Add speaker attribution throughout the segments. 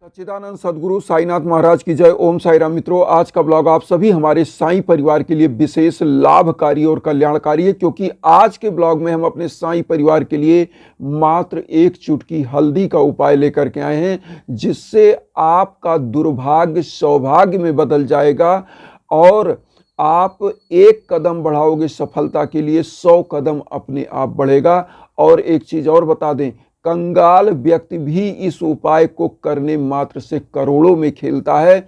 Speaker 1: सच्चिदानंद सद्गुरु साईनाथ महाराज की जय। ओम साई राम। मित्रों, आज का ब्लॉग आप सभी हमारे साईं परिवार के लिए विशेष लाभकारी और कल्याणकारी है, क्योंकि आज के ब्लॉग में हम अपने साईं परिवार के लिए मात्र एक चुटकी हल्दी का उपाय लेकर के आए हैं, जिससे आपका दुर्भाग्य सौभाग्य में बदल जाएगा और आप एक कदम बढ़ाओगे सफलता के लिए 100 कदम अपने आप बढ़ेगा। और एक चीज और बता दें, कंगाल व्यक्ति भी इस उपाय को करने मात्र से करोड़ों में खेलता है,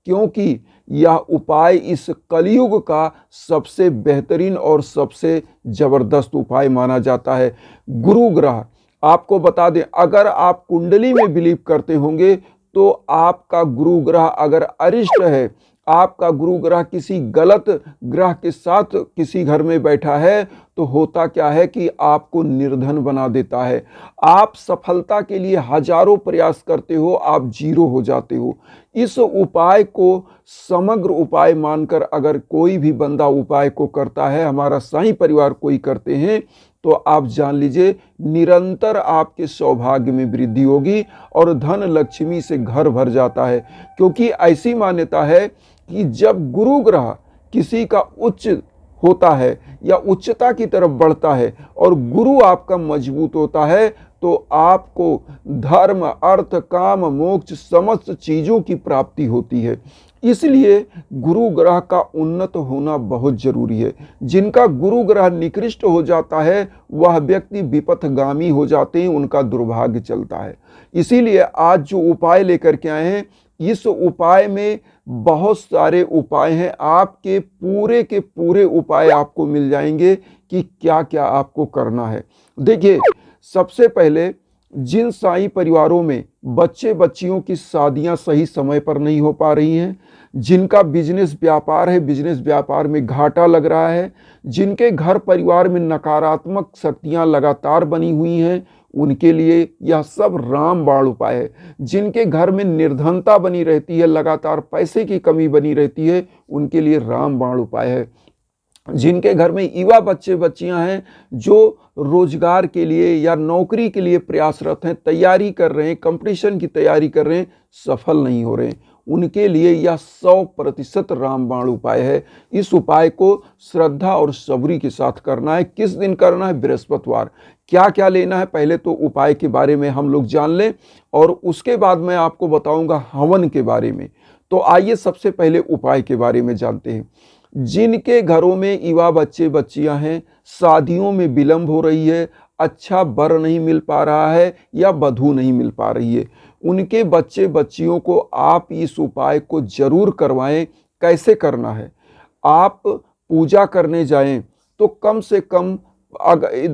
Speaker 1: क्योंकि यह उपाय इस कलयुग का सबसे बेहतरीन और सबसे जबरदस्त उपाय माना जाता है। गुरु ग्रह, आपको बता दें, अगर आप कुंडली में बिलीव करते होंगे तो आपका गुरु ग्रह अगर अरिष्ट है, आपका गुरु ग्रह किसी गलत ग्रह के साथ किसी घर में बैठा है, तो होता क्या है कि आपको निर्धन बना देता है। आप सफलता के लिए हजारों प्रयास करते हो, आप जीरो हो जाते हो। इस उपाय को समग्र उपाय मानकर अगर कोई भी बंदा उपाय को करता है, हमारा साईं परिवार कोई करते हैं, तो आप जान लीजिए निरंतर आपके सौभाग्य में वृद्धि होगी और धन लक्ष्मी से घर भर जाता है। क्योंकि ऐसी मान्यता है कि जब गुरु ग्रह किसी का उच्च होता है या उच्चता की तरफ बढ़ता है और गुरु आपका मजबूत होता है, तो आपको धर्म, अर्थ, काम, मोक्ष समस्त चीजों की प्राप्ति होती है। इसलिए गुरु ग्रह का उन्नत होना बहुत जरूरी है। जिनका गुरु ग्रह निकृष्ट हो जाता है, वह व्यक्ति विपथगामी हो जाते हैं, उनका दुर्भाग्य चलता है। इसीलिए आज जो उपाय लेकर के आए हैं, इस उपाय में बहुत सारे उपाय हैं। आपके पूरे के पूरे उपाय आपको मिल जाएंगे कि क्या क्या आपको करना है। देखिए, सबसे पहले जिन साईं परिवारों में बच्चे बच्चियों की शादियां सही समय पर नहीं हो पा रही हैं, जिनका बिजनेस व्यापार है, बिजनेस व्यापार में घाटा लग रहा है, जिनके घर परिवार में नकारात्मक शक्तियां लगातार बनी हुई हैं, उनके लिए यह सब रामबाण उपाय है। जिनके घर में निर्धनता बनी रहती है, लगातार पैसे की कमी बनी रहती है, उनके लिए रामबाण उपाय है। जिनके घर में युवा बच्चे बच्चियां हैं जो रोजगार के लिए या नौकरी के लिए प्रयासरत हैं, तैयारी कर रहे हैं, कंपटीशन की तैयारी कर रहे हैं, सफल नहीं हो रहे हैं, उनके लिए यह 100% रामबाण उपाय है। इस उपाय को श्रद्धा और सबरी के साथ करना है। किस दिन करना है? बृहस्पतिवार। क्या क्या लेना है, पहले तो उपाय के बारे में हम लोग जान लें और उसके बाद मैं आपको बताऊंगा हवन के बारे में। तो आइए सबसे पहले उपाय के बारे में जानते हैं। जिनके घरों में युवा बच्चे बच्चियां हैं, शादियों में विलंब हो रही है, अच्छा वर नहीं मिल पा रहा है या वधू नहीं मिल पा रही है, उनके बच्चे बच्चियों को आप इस उपाय को जरूर करवाएं। कैसे करना है? आप पूजा करने जाएं तो कम से कम,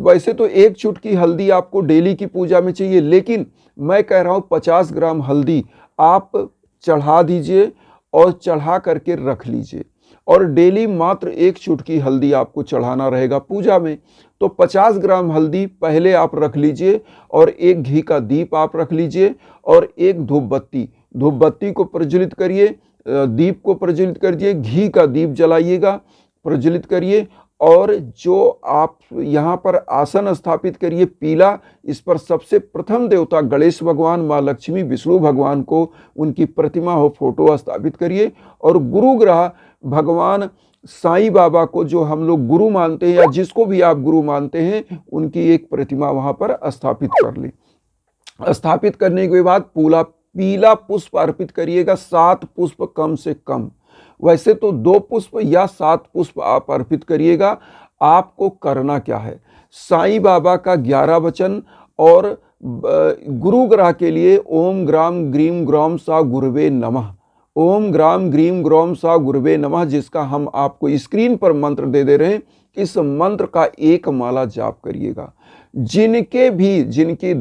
Speaker 1: वैसे तो एक चुटकी हल्दी आपको डेली की पूजा में चाहिए, लेकिन मैं कह रहा हूं 50 ग्राम हल्दी आप चढ़ा दीजिए और चढ़ा करके रख लीजिए। और डेली मात्र एक चुटकी हल्दी आपको चढ़ाना रहेगा पूजा में। तो 50 ग्राम हल्दी पहले आप रख लीजिए और एक घी का दीप आप रख लीजिए और एक धूप बत्ती को प्रज्वलित करिए, दीप को प्रज्वलित करिए, घी का दीप जलाइएगा, प्रज्वलित करिए। और जो आप यहाँ पर आसन स्थापित करिए पीला, इस पर सबसे प्रथम देवता गणेश भगवान, माँ लक्ष्मी, विष्णु भगवान को उनकी प्रतिमा हो, फोटो स्थापित करिए। और गुरु ग्रह भगवान साईं बाबा को जो हम लोग गुरु मानते हैं या जिसको भी आप गुरु मानते हैं, उनकी एक प्रतिमा वहाँ पर स्थापित कर लें। स्थापित करने के बाद पीला पुष्प अर्पित करिएगा, 7 पुष्प कम से कम। वैसे तो 2 पुष्प या 7 पुष्प आप अर्पित करिएगा। आपको करना क्या है? साईं बाबा का 11 वचन और गुरु ग्रह के लिए ओम ग्राम ग्रीम ग्रौम सा गुरुवे नमः, ओम ग्राम ग्रीम ग्रौम सा गुरुवे नमः, जिसका हम आपको स्क्रीन पर मंत्र दे रहे हैं। इस मंत्र का एक माला जाप करिएगा। जिनकी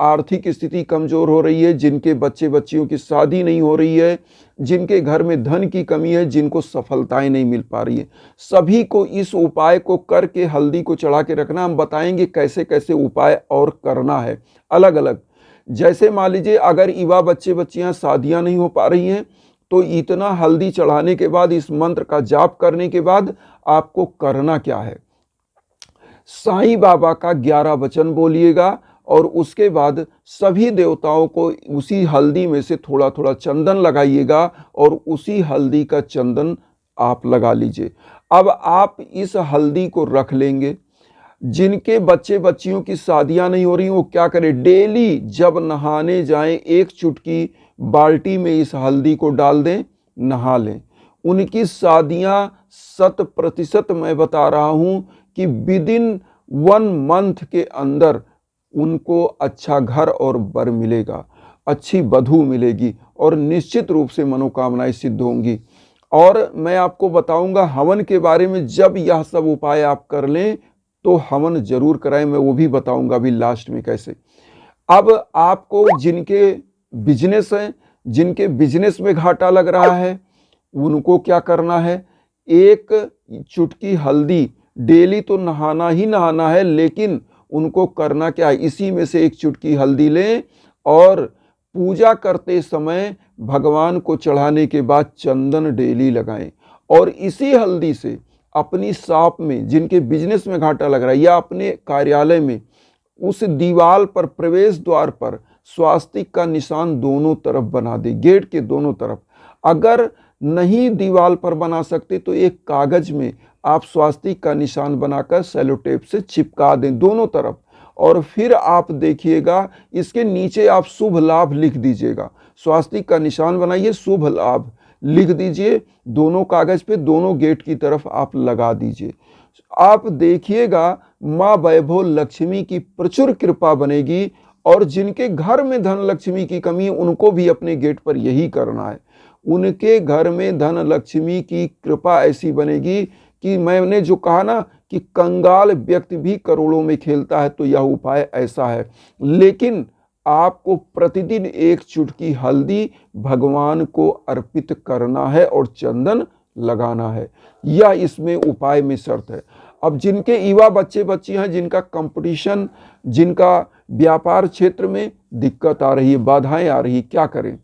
Speaker 1: आर्थिक स्थिति कमजोर हो रही है, जिनके बच्चे बच्चियों की शादी नहीं हो रही है, जिनके घर में धन की कमी है, जिनको सफलताएं नहीं मिल पा रही है, सभी को इस उपाय को करके हल्दी को चढ़ा के रखना। हम बताएंगे कैसे कैसे उपाय और करना है अलग अलग। जैसे मान लीजिए अगर युवा बच्चे बच्चियां शादियां नहीं हो पा रही हैं, तो इतना हल्दी चढ़ाने के बाद, इस मंत्र का जाप करने के बाद आपको करना क्या है? साईं बाबा का 11 वचन बोलिएगा और उसके बाद सभी देवताओं को उसी हल्दी में से थोड़ा थोड़ा चंदन लगाइएगा और उसी हल्दी का चंदन आप लगा लीजिए। अब आप इस हल्दी को रख लेंगे। जिनके बच्चे बच्चियों की शादियां नहीं हो रही वो क्या करें, डेली जब नहाने जाएं एक चुटकी बाल्टी में इस हल्दी को डाल दें, नहा लें। उनकी शादियां 100% मैं बता रहा हूं कि विदिन 1 मंथ के अंदर उनको अच्छा घर और वर मिलेगा, अच्छी वधू मिलेगी और निश्चित रूप से मनोकामनाएं सिद्ध होंगी। और मैं आपको बताऊंगा हवन के बारे में, जब यह सब उपाय आप कर लें तो हवन जरूर कराएं, मैं वो भी बताऊंगा अभी लास्ट में कैसे। अब आपको जिनके बिजनेस है, जिनके बिजनेस में घाटा लग रहा है, उनको क्या करना है, एक चुटकी हल्दी डेली तो नहाना ही नहाना है, लेकिन उनको करना क्या है, इसी में से एक चुटकी हल्दी लें और पूजा करते समय भगवान को चढ़ाने के बाद चंदन डेली लगाएं और इसी हल्दी से अपनी शॉप में, जिनके बिजनेस में घाटा लग रहा है, या अपने कार्यालय में उस दीवार पर, प्रवेश द्वार पर स्वास्तिक का निशान दोनों तरफ बना दे, गेट के दोनों तरफ। अगर नहीं दीवार पर बना सकते तो एक कागज में आप स्वास्तिक का निशान बनाकर सेलो टेप से चिपका दें दोनों तरफ। और फिर आप देखिएगा इसके नीचे आप शुभ लाभ लिख दीजिएगा। स्वास्तिक का निशान बनाइए, शुभ लाभ लिख दीजिए, दोनों कागज पे दोनों गेट की तरफ आप लगा दीजिए। आप देखिएगा माँ वैभव लक्ष्मी की प्रचुर कृपा बनेगी। और जिनके घर में धन लक्ष्मी की कमी है उनको भी अपने गेट पर यही करना है। उनके घर में धन लक्ष्मी की कृपा ऐसी बनेगी कि मैंने जो कहा ना कि कंगाल व्यक्ति भी करोड़ों में खेलता है, तो यह उपाय ऐसा है। लेकिन आपको प्रतिदिन एक चुटकी हल्दी भगवान को अर्पित करना है और चंदन लगाना है, यह इसमें उपाय में शर्त है। अब जिनके युवा बच्चे बच्चियां हैं, जिनका कंपटीशन, जिनका व्यापार क्षेत्र में दिक्कत आ रही है, बाधाएं आ रही है, क्या करें,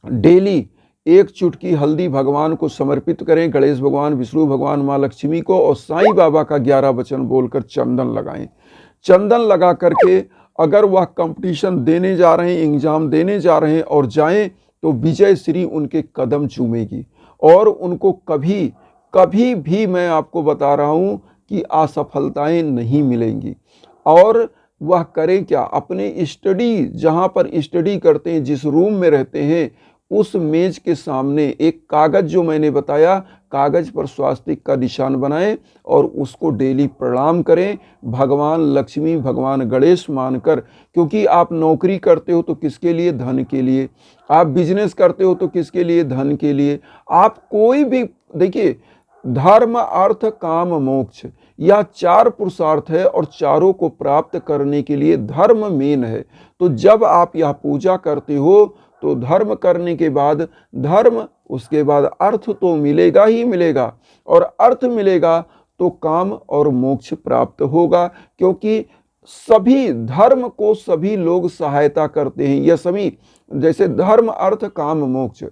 Speaker 1: डेली एक चुटकी हल्दी भगवान को समर्पित करें, गणेश भगवान, विष्णु भगवान, माँ लक्ष्मी को, और साईं बाबा का 11 वचन बोलकर चंदन लगाएं। चंदन लगा करके अगर वह कंपटीशन देने जा रहे हैं, एग्जाम देने जा रहे हैं और जाएं, तो विजय श्री उनके कदम चूमेगी और उनको कभी कभी भी, मैं आपको बता रहा हूं, कि असफलताएं नहीं मिलेंगी। और वह करें क्या, अपने स्टडी, जहां पर स्टडी करते हैं, जिस रूम में रहते हैं, उस मेज के सामने एक कागज, जो मैंने बताया, कागज पर स्वास्तिक का निशान बनाएं और उसको डेली प्रणाम करें, भगवान लक्ष्मी, भगवान गणेश मानकर। क्योंकि आप नौकरी करते हो तो किसके लिए, धन के लिए। आप बिजनेस करते हो तो किसके लिए, धन के लिए। आप कोई भी, देखिए, धर्म अर्थ काम मोक्ष, यह 4 पुरुषार्थ है और चारों को प्राप्त करने के लिए धर्म मेन है। तो जब आप यह पूजा करते हो तो धर्म करने के बाद धर्म, उसके बाद अर्थ तो मिलेगा ही मिलेगा, और अर्थ मिलेगा तो काम और मोक्ष प्राप्त होगा। क्योंकि सभी धर्म को सभी लोग सहायता करते हैं, यह सभी, जैसे धर्म अर्थ काम मोक्ष,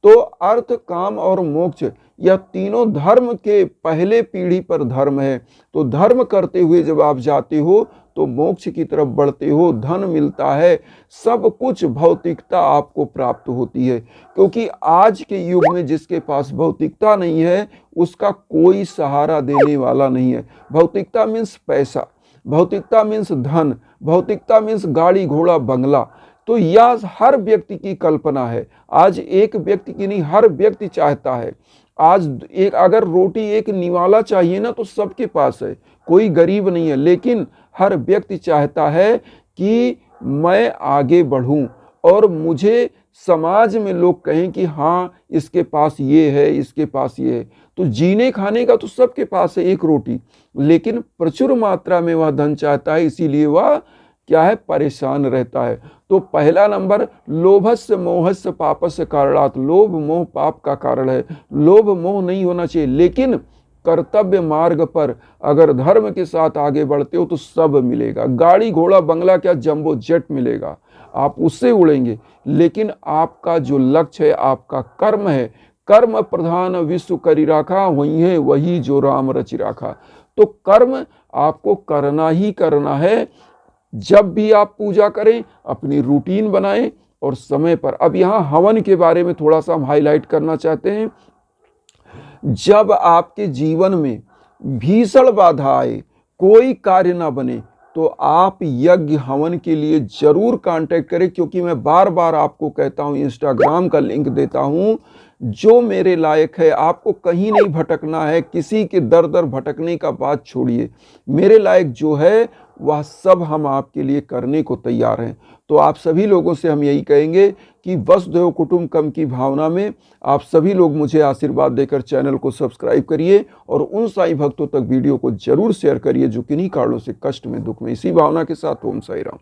Speaker 1: तो अर्थ काम और मोक्ष यह तीनों धर्म के पहले पीढ़ी पर धर्म है। तो धर्म करते हुए जब आप जाते हो तो मोक्ष की तरफ बढ़ते हो, धन मिलता है, सब कुछ भौतिकता आपको प्राप्त होती है। क्योंकि आज के युग में जिसके पास भौतिकता नहीं है उसका कोई सहारा देने वाला नहीं है। भौतिकता मीन्स पैसा, भौतिकता मीन्स धन, भौतिकता मीन्स गाड़ी घोड़ा बंगला। तो यह हर व्यक्ति की कल्पना है, आज एक व्यक्ति की नहीं, हर व्यक्ति चाहता है। आज एक अगर रोटी एक निवाला चाहिए ना तो सबके पास है, कोई गरीब नहीं है, लेकिन हर व्यक्ति चाहता है कि मैं आगे बढ़ूं और मुझे समाज में लोग कहें कि हाँ इसके पास ये है, इसके पास ये है। तो जीने खाने का तो सबके पास है एक रोटी, लेकिन प्रचुर मात्रा में वह धन चाहता है, इसीलिए वह क्या है, परेशान रहता है। तो पहला नंबर, लोभस्य मोहस्य पापस्य कारणात्, लोभ मोह पाप का कारण है। लोभ मोह नहीं होना चाहिए, लेकिन कर्तव्य मार्ग पर अगर धर्म के साथ आगे बढ़ते हो तो सब मिलेगा। गाड़ी घोड़ा बंगला क्या, जंबो जेट मिलेगा, आप उससे उड़ेंगे। लेकिन आपका जो लक्ष्य है, आपका कर्म है, कर्म प्रधान विश्व करी राखा, वही है वही जो राम रचि राखा। तो कर्म आपको करना ही करना है। जब भी आप पूजा करें अपनी रूटीन बनाएं और समय पर। अब यहाँ हवन के बारे में थोड़ा सा हम हाईलाइट करना चाहते हैं। जब आपके जीवन में भीषण बाधा आए, कोई कार्य ना बने, तो आप यज्ञ हवन के लिए जरूर कांटेक्ट करें, क्योंकि मैं बार बार आपको कहता हूं, इंस्टाग्राम का लिंक देता हूं, जो मेरे लायक है। आपको कहीं नहीं भटकना है, किसी के दर दर भटकने का बात छोड़िए। मेरे लायक जो है वह सब हम आपके लिए करने को तैयार हैं। तो आप सभी लोगों से हम यही कहेंगे कि वसुधैव कुटुंबकम की भावना में आप सभी लोग मुझे आशीर्वाद देकर चैनल को सब्सक्राइब करिए और उन साईं भक्तों तक वीडियो को जरूर शेयर करिए जो किन्हीं कारणों से कष्ट में, दुख में। इसी भावना के साथ ओम साई राम।